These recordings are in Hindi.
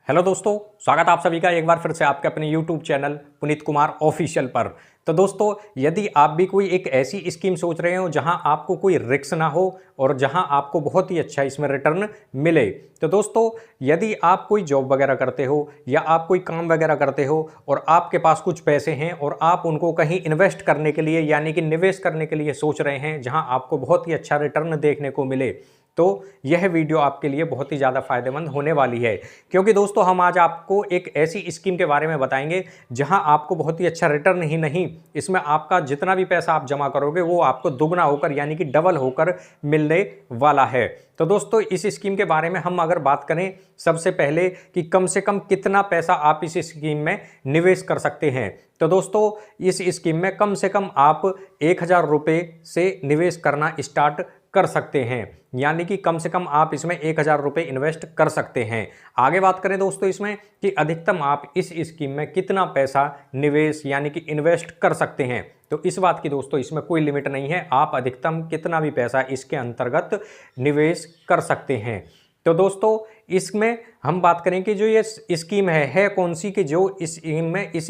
हेलो दोस्तों, स्वागत है आप सभी का एक बार फिर से आपके अपने YouTube channel Puneet Kumar official पर। तो दोस्तों, यदि आप भी कोई एक ऐसी स्कीम सोच रहे हो जहां आपको कोई रिस्क ना हो और जहां आपको बहुत ही अच्छा इसमें रिटर्न मिले, तो दोस्तों यदि आप कोई जॉब वगैरह करते हो या आप कोई काम वगैरह करते हो और आपके पास कुछ पैसे हैं और आप उनको कहीं इन्वेस्ट करने के लिए यानी कि निवेश करने के लिए सोच रहे हैं जहां आपको बहुत ही अच्छा रिटर्न देखने को मिले, तो यह वीडियो आपके लिए बहुत ही ज़्यादा फायदेमंद होने वाली है। क्योंकि दोस्तों, हम आज आपको एक ऐसी स्कीम के बारे में बताएंगे जहां आपको बहुत ही अच्छा रिटर्न ही नहीं, इसमें आपका जितना भी पैसा आप जमा करोगे वो आपको दुगना होकर यानी कि डबल होकर मिलने वाला है। तो दोस्तों, इस स्कीम के बारे में हम अगर बात करें सबसे पहले कि कम से कम कितना पैसा आप इस स्कीम में निवेश कर सकते हैं, तो दोस्तों इस स्कीम में कम से कम आप 1000 रुपये से निवेश करना स्टार्ट कर सकते हैं। यानी कि कम से कम आप इसमें 1000 रुपये इन्वेस्ट कर सकते हैं। आगे बात करें दोस्तों इसमें कि अधिकतम आप इस स्कीम में कितना पैसा निवेश यानी कि इन्वेस्ट कर सकते हैं, तो इस बात की दोस्तों इसमें कोई लिमिट नहीं है। आप अधिकतम कितना भी पैसा इसके अंतर्गत निवेश कर सकते हैं। तो दोस्तों, इसमें हम बात करें कि जो ये स्कीम है कौन सी, कि जो इस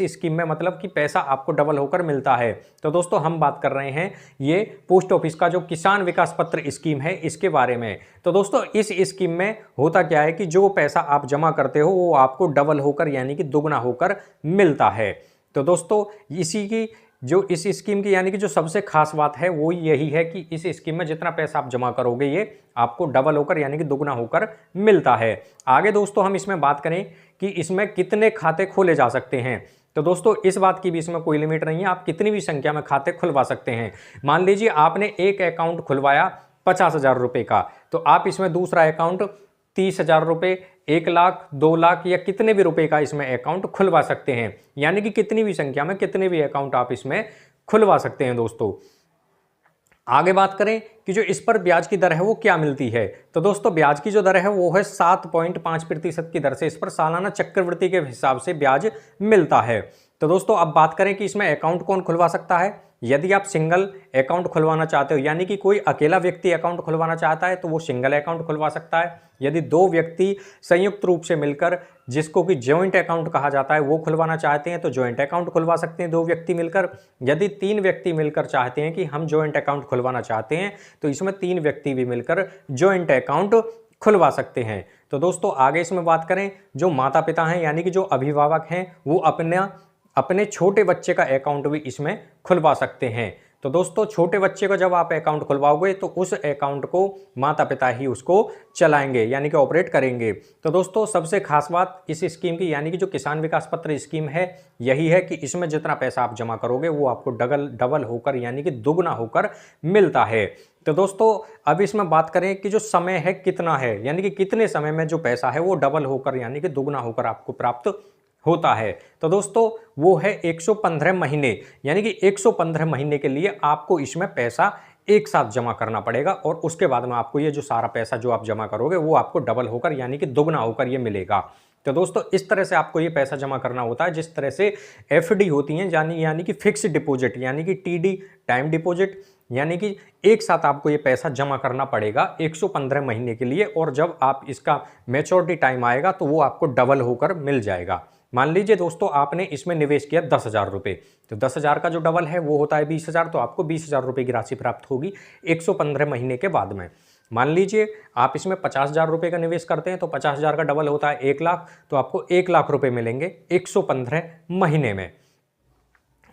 स्कीम में मतलब कि पैसा आपको डबल होकर मिलता है। तो दोस्तों, हम बात कर रहे हैं ये पोस्ट ऑफिस का जो किसान विकास पत्र स्कीम है इसके बारे में। तो दोस्तों, इस स्कीम में होता क्या है कि जो पैसा आप जमा करते हो वो आपको डबल होकर यानी कि दुगना होकर मिलता है। तो दोस्तों, इसी की जो इस स्कीम की यानी कि जो सबसे खास बात है वो यही है कि इस स्कीम में जितना पैसा आप जमा करोगे ये आपको डबल होकर यानी कि दुगना होकर मिलता है। आगे दोस्तों हम इसमें बात करें कि इसमें कितने खाते खोले जा सकते हैं, तो दोस्तों इस बात की भी इसमें कोई लिमिट नहीं है। आप कितनी भी संख्या में खाते खुलवा सकते हैं। मान लीजिए आपने एक अकाउंट खुलवाया 50,000 रुपये का, तो आप इसमें दूसरा अकाउंट 30,000 रुपये, 1 लाख, 2 लाख या कितने भी रुपए का इसमें अकाउंट खुलवा सकते हैं। यानी कि कितनी भी संख्या में कितने भी अकाउंट आप इसमें खुलवा सकते हैं। दोस्तों आगे बात करें कि जो इस पर ब्याज की दर है वो क्या मिलती है, तो दोस्तों ब्याज की जो दर है वो है 7.5% की दर से इस पर सालाना चक्रवृद्धि के हिसाब से ब्याज मिलता है। तो दोस्तों अब बात करें कि इसमें अकाउंट कौन खुलवा सकता है। यदि आप सिंगल अकाउंट खुलवाना चाहते हो यानी कि कोई अकेला व्यक्ति अकाउंट खुलवाना चाहता है तो वो सिंगल अकाउंट खुलवा सकता है। यदि दो व्यक्ति संयुक्त रूप से मिलकर, जिसको कि जॉइंट अकाउंट कहा जाता है, वो खुलवाना चाहते हैं तो जॉइंट अकाउंट खुलवा सकते हैं दो व्यक्ति मिलकर। यदि 3 व्यक्ति मिलकर चाहते हैं कि हम जॉइंट अकाउंट खुलवाना चाहते हैं तो इसमें 3 व्यक्ति भी मिलकर जॉइंट अकाउंट खुलवा सकते हैं। तो दोस्तों आगे इसमें बात करें, जो माता पिता हैं यानी कि जो अभिभावक हैं वो अपने छोटे बच्चे का अकाउंट भी इसमें खुलवा सकते हैं। तो दोस्तों छोटे बच्चे को जब आप अकाउंट खुलवाओगे तो उस अकाउंट को माता पिता ही उसको चलाएंगे यानी कि ऑपरेट करेंगे। तो दोस्तों सबसे खास बात इस स्कीम की यानी कि जो किसान विकास पत्र स्कीम है यही है कि इसमें जितना पैसा आप जमा करोगे वो आपको डबल होकर यानी कि दुगना होकर मिलता है। तो दोस्तों अब इसमें बात करें कि जो समय है कितना है, यानी कि कितने समय में जो पैसा है वो डबल होकर यानी कि दुगना होकर आपको प्राप्त होता है। तो दोस्तों वो है 115 महीने, यानी कि 115 महीने के लिए आपको इसमें पैसा एक साथ जमा करना पड़ेगा और उसके बाद में आपको ये जो सारा पैसा जो आप जमा करोगे वो आपको डबल होकर यानी कि दुगना होकर ये मिलेगा। तो दोस्तों इस तरह से आपको ये पैसा जमा करना होता है जिस तरह से एफडी होती हैं यानी कि फिक्स्ड डिपॉजिट, यानी कि टीडी टाइम डिपॉजिट, यानी कि एक साथ आपको ये पैसा जमा करना पड़ेगा 115 महीने के लिए और जब आप इसका मैच्योरिटी टाइम आएगा तो वो आपको डबल होकर मिल जाएगा। मान लीजिए दोस्तों आपने इसमें निवेश किया 10,000 रुपये, तो 10,000 का जो डबल है वो होता है 20,000, तो आपको 20,000 रुपये की राशि प्राप्त होगी 115 महीने के बाद में। मान लीजिए आप इसमें 50,000 रुपये का निवेश करते हैं तो 50,000 का डबल होता है 1 लाख, तो आपको 1 लाख रुपये मिलेंगे 115 महीने में।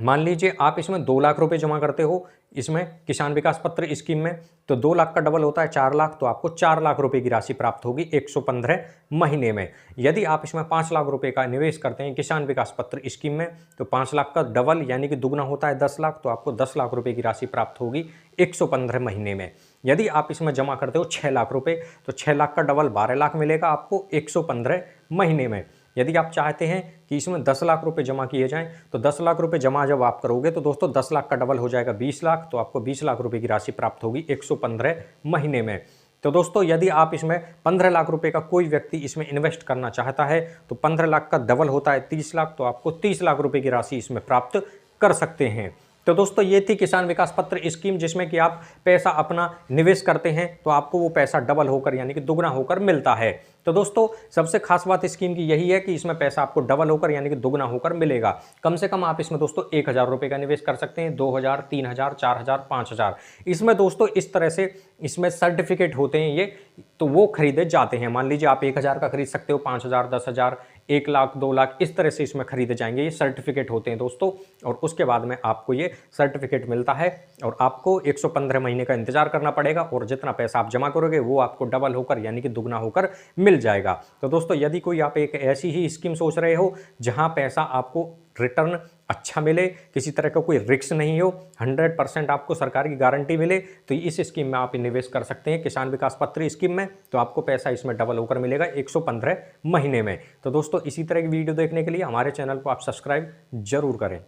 मान लीजिए आप इसमें 2 लाख रुपए जमा करते हो इसमें किसान विकास पत्र स्कीम में, तो 2 लाख का डबल होता है 4 लाख, तो आपको 4 लाख रुपए की राशि प्राप्त होगी 115 महीने में। यदि आप इसमें 5 लाख रुपए का निवेश करते हैं किसान विकास पत्र स्कीम में, तो 5 लाख का डबल यानी कि दुगना होता है 10 लाख, तो आपको 10 लाख रुपए की राशि प्राप्त होगी 115 महीने में। यदि आप इसमें जमा करते हो 6 लाख रुपये, तो 6 लाख का डबल 12 लाख मिलेगा आपको 115 महीने में। यदि आप चाहते हैं कि इसमें 10 लाख रुपए जमा किए जाएं, तो 10 लाख रुपए जमा जब आप करोगे तो दोस्तों 10 लाख का डबल हो जाएगा 20 लाख, तो आपको 20 लाख रुपए की राशि प्राप्त होगी 115 महीने में। तो दोस्तों यदि आप इसमें 15 लाख रुपए का कोई व्यक्ति इसमें इन्वेस्ट करना चाहता है तो 15 लाख का डबल होता है 30 लाख, तो आपको 30 लाख रुपए की राशि इसमें प्राप्त कर सकते हैं। तो दोस्तों ये थी किसान विकास पत्र स्कीम, जिसमें कि आप पैसा अपना निवेश करते हैं तो आपको वो पैसा डबल होकर यानी कि दुगना होकर मिलता है। तो दोस्तों सबसे खास बात स्कीम की यही है कि इसमें पैसा आपको डबल होकर यानी कि दुगना होकर मिलेगा। कम से कम आप इसमें दोस्तों 1,000 रुपये का निवेश कर सकते हैं, 2,000, 3,000, 4,000, 5,000। इसमें दोस्तों इस तरह से इसमें सर्टिफिकेट होते हैं ये, तो वो खरीदे जाते हैं। मान लीजिए आप 1,000 का खरीद सकते हो, 5,000, 10,000, 1 लाख, 2 लाख, इस तरह से इसमें खरीदे जाएंगे। ये सर्टिफिकेट होते हैं दोस्तों, और उसके बाद में आपको ये सर्टिफिकेट मिलता है और आपको 115 महीने का इंतजार करना पड़ेगा, और जितना पैसा आप जमा करोगे वो आपको डबल होकर यानी कि दुगना होकर मिल जाएगा। तो दोस्तों यदि कोई आप एक ऐसी ही स्कीम सोच रहे हो जहां पैसा आपको रिटर्न अच्छा मिले, किसी तरह का कोई रिस्क नहीं हो, 100% आपको सरकार की गारंटी मिले, तो इस स्कीम में आप निवेश कर सकते हैं किसान विकास पत्र स्कीम में। तो आपको पैसा इसमें डबल होकर मिलेगा 115 महीने में। तो दोस्तों इसी तरह की वीडियो देखने के लिए हमारे चैनल को आप सब्सक्राइब जरूर करें।